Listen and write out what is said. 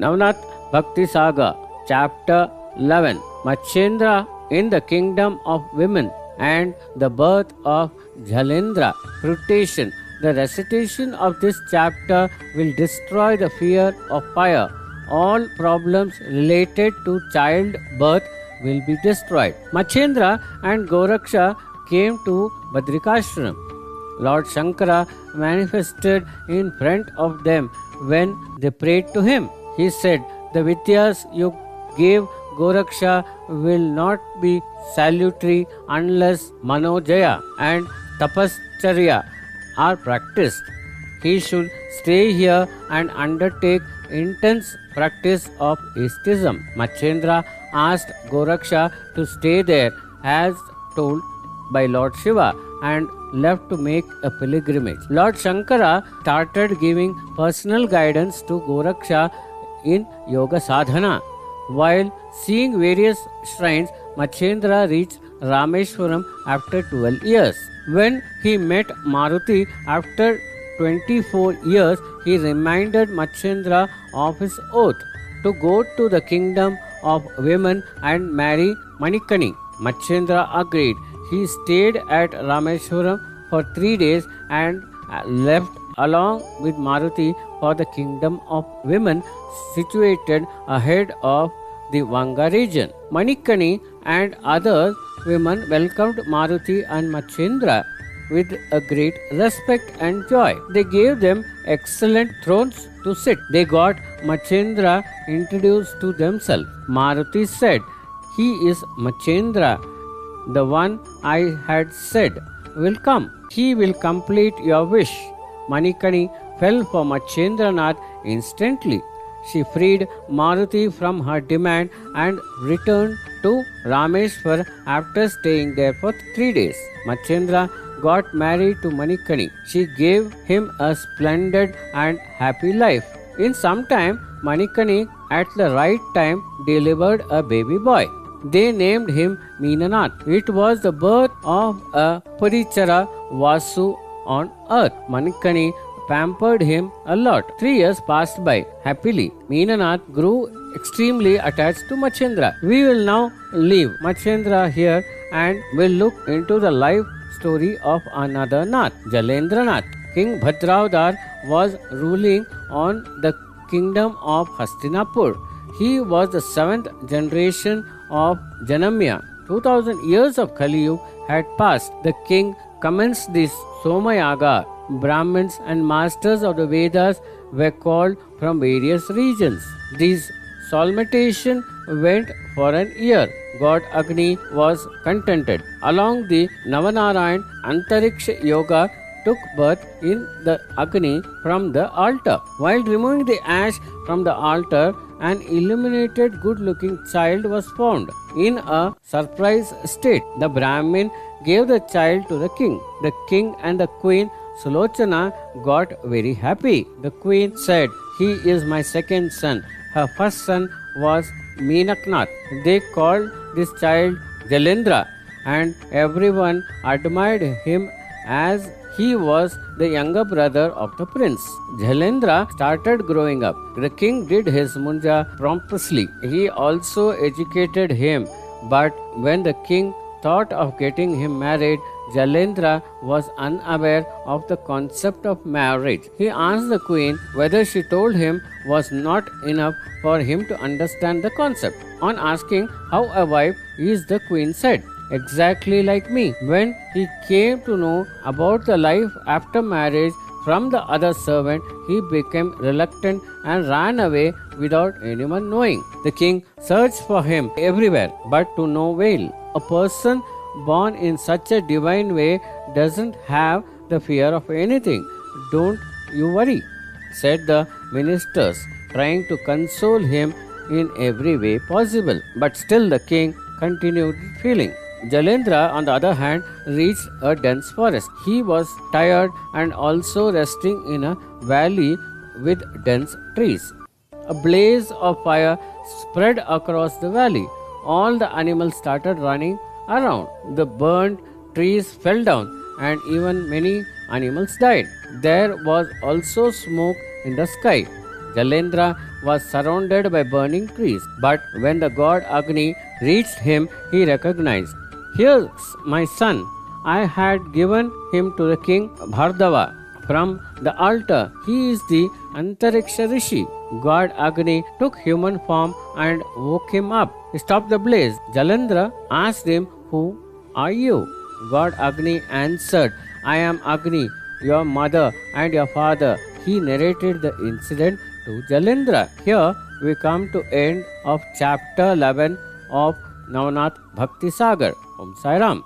Navnath Bakthisagar, Chapter 11, Machendra in the Kingdom of Women and the Birth of Jalendra. Quotation: the recitation of this chapter will destroy the fear of fire. All problems related to childbirth will be destroyed. Machendra and Goraksha came to Badrikashram. Lord Shankara manifested in front of them when they prayed to him. He said, "The Vidyas you gave Goraksha will not be salutary unless Manojaya and Tapascharya are practiced. He should stay here and undertake intense practice of ascetism." Machendra asked Goraksha to stay there as told by Lord Shiva and left to make a pilgrimage. Lord Shankara started giving personal guidance to Goraksha in yoga sadhana. While seeing various shrines, Machendra reached Rameshwaram after 12 years. When he met Maruti after 24 years, he reminded Machendra of his oath to go to the kingdom of women and marry Manikani. Machendra agreed. He stayed at Rameshwaram for 3 days and left along with Maruti for the kingdom of women situated ahead of the Vanga region. Manikani and other women welcomed Maruti and Machendra with a great respect and joy. They gave them excellent thrones to sit. They got Machendra introduced to themselves. Maruti said, "He is Machendra, the one I had said will come. He will complete your wish." Manikani fell for Machendranath instantly. She freed Maruti from her demand and returned to Rameshwar after staying there for 3 days. Machendra got married to Manikani. She gave him a splendid and happy life. In some time, Manikani at the right time delivered a baby boy. They named him Meenanath. It was the birth of a Parichara Vasu on earth. Manikani pampered him a lot. 3 years passed by happily. Meenanath grew extremely attached to Machendra. We will now leave Machendra here and will look into the life story of another Nath, Jalendranath. King Bhadraudar was ruling on the kingdom of Hastinapur. He was the 7th generation of Janamya. 2000 years of Kali Yuga had passed. The king commenced this Somayaga. Brahmins and masters of the Vedas were called from various regions. This solemnization went for an year. God Agni was contented. Along the Navanarayan, Antariksha Yoga took birth in the Agni from the altar. While removing the ash from the altar, an illuminated good-looking child was found in a surprise state. The Brahmin gave the child to the king. The king and the queen Sulochana got very happy. The queen said, "He is my second son." Her first son was Meenaknath. They called this child Jalendra, and everyone admired him as he was the younger brother of the prince. Jalendra started growing up. The king did his munja promptly. He also educated him, but when the king thought of getting him married, Jalendra was unaware of the concept of marriage. He asked the queen whether she told him was not enough for him to understand the concept. On asking how a wife is, the queen said, "Exactly like me." When he came to know about the life after marriage from the other servant, he became reluctant and ran away without anyone knowing. The king searched for him everywhere, but to no avail. A person born in such a divine way doesn't have the fear of anything. "Don't you worry," said the ministers, trying to console him in every way possible. But still the king continued feeling. Jalendra, on the other hand, reached a dense forest. He was tired and also resting in a valley with dense trees. A blaze of fire spread across the valley. All the animals started running around. The burnt trees fell down and even many animals died. There was also smoke in the sky. Jalendra was surrounded by burning trees. But when the god Agni reached him, he recognized, "Here's my son. I had given him to the king Bhardava from the altar. He is the Antariksha Rishi." God Agni took human form and woke him up. He stopped the blaze. Jalendra asked him, "Who are you?" God Agni answered, "I am Agni, your mother and your father." He narrated the incident to Jalendra. Here we come to end of chapter 11 of Navnath Bakthisagar. Om Sai Ram.